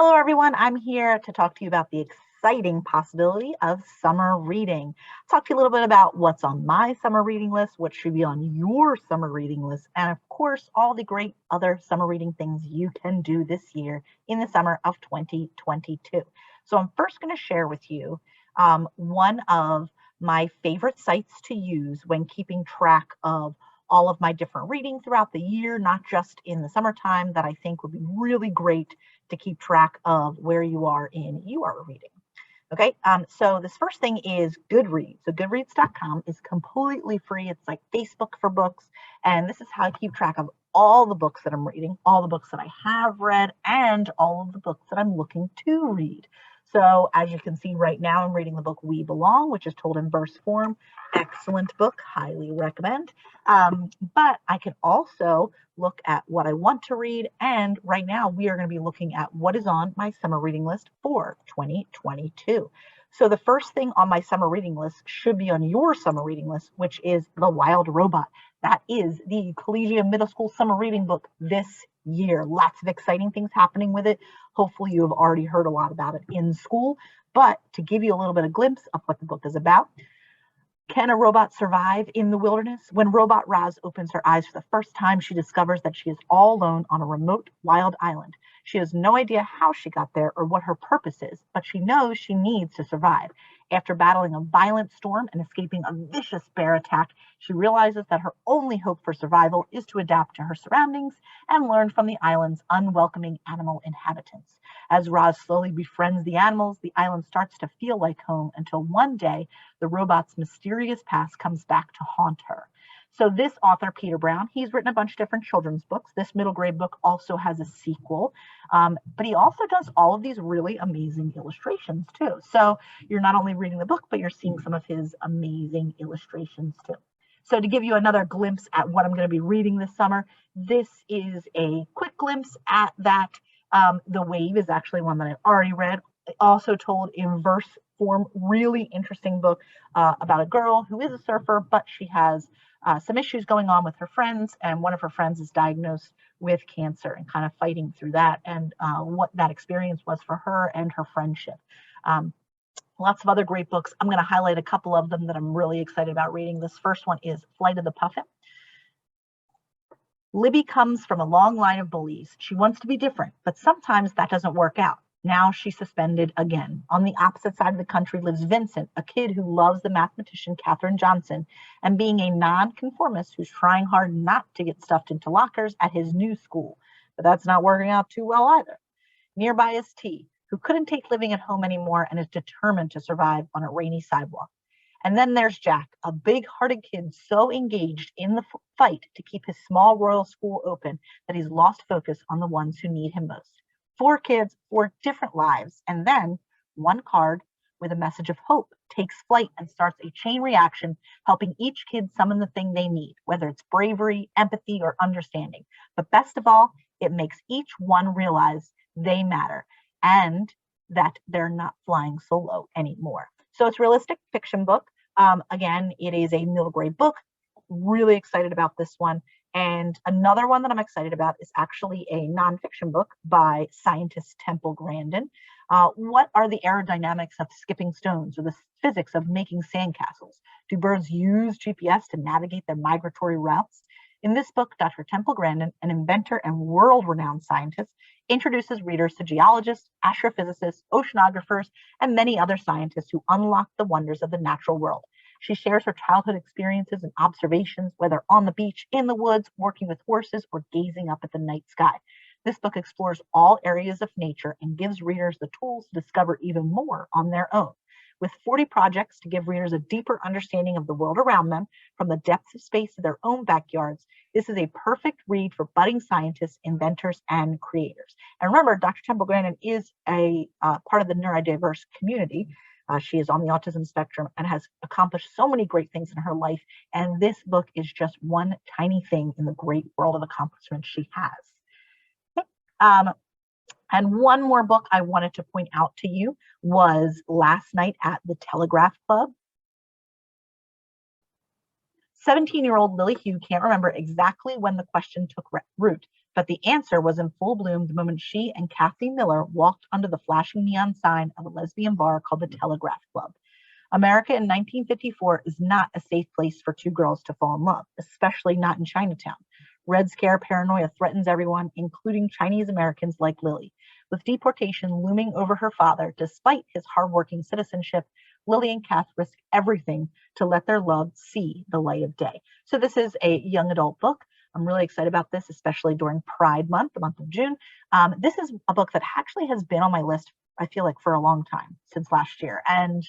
Hello, everyone. I'm here to talk to you about the exciting possibility of summer reading. Talk to you a little bit about what's on my summer reading list, what should be on your summer reading list, and of course, all the great other summer reading things you can do this year in the summer of 2022. So I'm first going to share with you one of my favorite sites to use when keeping track of all of my different reading throughout the year, not just in the summertime, that I think would be really great to keep track of where you are in your reading. Okay, so this first thing is GoodReads. So goodreads.com is completely free. It's like Facebook for books. And this is how I keep track of all the books that I'm reading, all the books that I have read, and all of the books that I'm looking to read. So as you can see right now, I'm reading the book We Belong, which is told in verse form. Excellent book, highly recommend. But I can also look at what I want to read. And right now we are going to be looking at what is on my summer reading list for 2022. So the first thing on my summer reading list should be on your summer reading list, which is The Wild Robot. That is the Collegium Middle School summer reading book this year. Lots of exciting things happening with it. Hopefully you have already heard a lot about it in school, but to give you a little bit of glimpse of what the book is about. Can a robot survive in the wilderness? When Robot Roz opens her eyes for the first time, she discovers that she is all alone on a remote, wild island. She has no idea how she got there or what her purpose is, but she knows she needs to survive. After battling a violent storm and escaping a vicious bear attack, she realizes that her only hope for survival is to adapt to her surroundings and learn from the island's unwelcoming animal inhabitants. As Roz slowly befriends the animals, the island starts to feel like home until one day the robot's mysterious past comes back to haunt her. So this author, Peter Brown, he's written a bunch of different children's books. This middle grade book also has a sequel, but he also does all of these really amazing illustrations too. So you're not only reading the book, but you're seeing some of his amazing illustrations too. So to give you another glimpse at what I'm going to be reading this summer, this is a quick glimpse at that. The Wave is actually one that I've already read, also told in verse form. Really interesting book about a girl who is a surfer, but she has some issues going on with her friends, and one of her friends is diagnosed with cancer and kind of fighting through that, and what that experience was for her and her friendship. Lots of other great books. I'm going to highlight a couple of them that I'm really excited about reading. This first one is Flight of the Puffin. Libby comes from a long line of bullies. She wants to be different, but sometimes that doesn't work out. Now she's suspended again. On the opposite side of the country lives Vincent, a kid who loves the mathematician Katherine Johnson, and being a nonconformist who's trying hard not to get stuffed into lockers at his new school. But that's not working out too well either. Nearby is T, who couldn't take living at home anymore and is determined to survive on a rainy sidewalk. And then there's Jack, a big-hearted kid so engaged in the fight to keep his small royal school open that he's lost focus on the ones who need him most. 4 kids, 4 different lives, and then one card with a message of hope takes flight and starts a chain reaction, helping each kid summon the thing they need, whether it's bravery, empathy, or understanding. But best of all, it makes each one realize they matter and that they're not flying solo anymore. So it's a realistic fiction book. Again, it is a middle grade book. Really excited about this one. And another one that I'm excited about is actually a nonfiction book by scientist Temple Grandin. What are the aerodynamics of skipping stones or the physics of making sandcastles? Do birds use GPS to navigate their migratory routes? In this book, Dr. Temple Grandin, an inventor and world-renowned scientist, introduces readers to geologists, astrophysicists, oceanographers, and many other scientists who unlock the wonders of the natural world. She shares her childhood experiences and observations, whether on the beach, in the woods, working with horses, or gazing up at the night sky. This book explores all areas of nature and gives readers the tools to discover even more on their own. With 40 projects to give readers a deeper understanding of the world around them, from the depths of space to their own backyards, this is a perfect read for budding scientists, inventors, and creators. And remember, Dr. Temple Grandin is a part of the neurodiverse community. She is on the autism spectrum and has accomplished so many great things in her life. And this book is just one tiny thing in the great world of accomplishments she has. Okay. And one more book I wanted to point out to you was Last Night at the Telegraph Club. 17-year-old Lily Hugh can't remember exactly when the question took root, But the answer was in full bloom the moment she and Kathy Miller walked under the flashing neon sign of a lesbian bar called the Telegraph Club. America in 1954 is not a safe place for two girls to fall in love, especially not in Chinatown. Red Scare paranoia threatens everyone, including Chinese Americans like Lily. With deportation looming over her father, despite his hardworking citizenship, Lily and Kath risk everything to let their love see the light of day. So this is a young adult book. I'm really excited about this, especially during Pride Month, the month of June. This is a book that actually has been on my list, I feel like, for a long time, since last year. And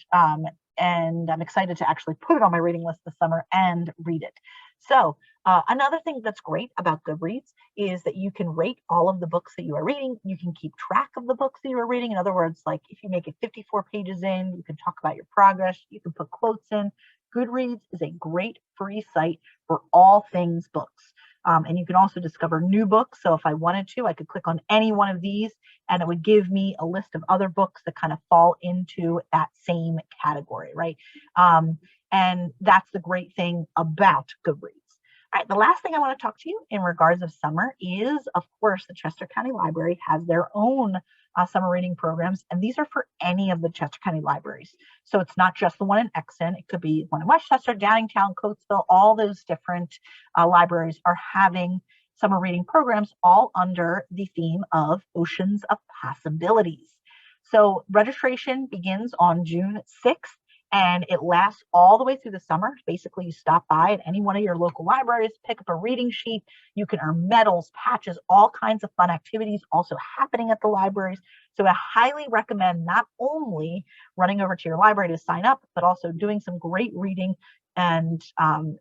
I'm excited to actually put it on my reading list this summer and read it. So another thing that's great about GoodReads is that you can rate all of the books that you are reading. You can keep track of the books that you are reading. In other words, like if you make it 54 pages in, you can talk about your progress. You can put quotes in. GoodReads is a great free site for all things books. And you can also discover new books. So if I wanted to, I could click on any one of these and it would give me a list of other books that kind of fall into that same category, right? And that's the great thing about GoodReads. All right, the last thing I want to talk to you in regards of summer is, of course, the Chester County Library has their own summer reading programs, and these are for any of the Chester County libraries. So it's not just the one in Exton. It could be one in Westchester, Downingtown, Coatesville. All those different libraries are having summer reading programs all under the theme of Oceans of Possibilities. So registration begins on June 6th. And it lasts all the way through the summer. Basically, you stop by at any one of your local libraries, pick up a reading sheet. You can earn medals, patches, all kinds of fun activities also happening at the libraries. So I highly recommend not only running over to your library to sign up, but also doing some great reading and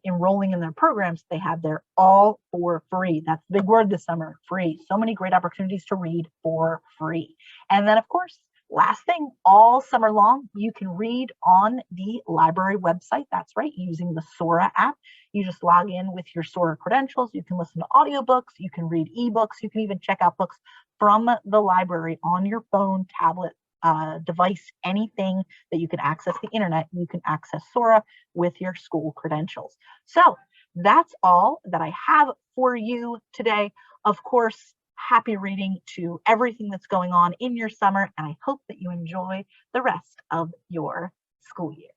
enrolling in their programs. They have there all for free. That's the big word this summer, free. So many great opportunities to read for free. And then, of course, last thing, all summer long, you can read on the library website. That's right, using the Sora app. You just log in with your Sora credentials. You can listen to audiobooks. You can read ebooks. You can even check out books from the library on your phone, tablet, device, anything that you can access the internet. You can access Sora with your school credentials. So that's all that I have for you today. Of course, happy reading to everything that's going on in your summer, and I hope that you enjoy the rest of your school year.